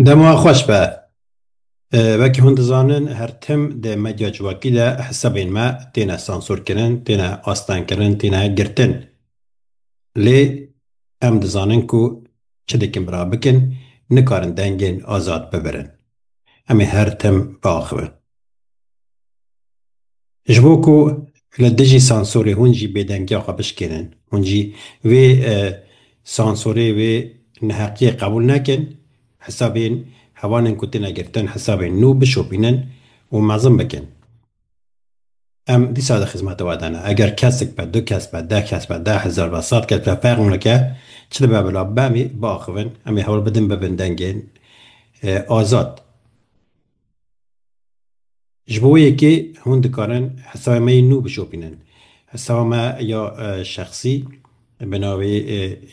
دما خوش به وکی هند زانن هر تم ده مدیا جواکی ده حسابین ما تینا سانسور کرن تینا آستان کرن تینا گرتن لی ام دزانن کو چه دکن برا بکن نکارن دنگین آزاد ببرن امی هر تم باخوه جبو کو لدجی سانسوری هنجی بدنگی آقا بشکنن هنجی وی سانسوری وی نحقی قبول نکن حسابین هوانن کتنا گرتن حسابین نو بشوپینن و معظم بکن ام دی ساده خدمت وادانه اگر کسک به دو کس به ده کس به 10,000 و 100 کس به فرق نکه چه به بلا بامی باخون امی حال بدن ببندنگین آزاد جبویه که هون دکارن حساب ما نو بشوپینن حساب ما یا شخصی بناوی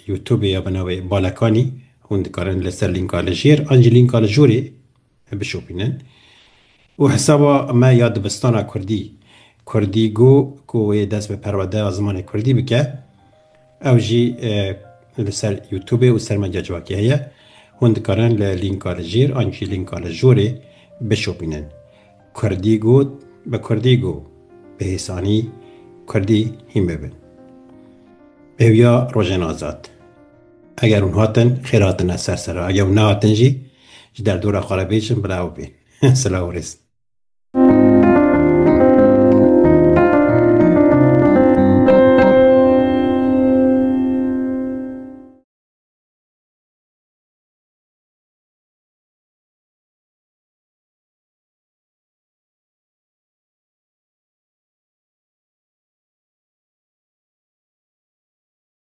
یوتیوب یا بناوی بالکانی هون دکارن لسر لینک آلجیر آنجی لینک آلجوری بشوپینن و حسابا ما یاد بستان کردی گو که دست به پرواده زمان کردی بکه او جی لسر یوتیوب و سر من جواکی هیا هند کارن لینک آلجیر آنچی لینک آلجوری بشوپینن کردی گو به کردی گو به حسانی کردی هم ببین بهویا روژن آزاد اگر اون هاتن خیراتن از سر اگر اون هاتن جی در دور خاربیشن بلاو بین سلام ریست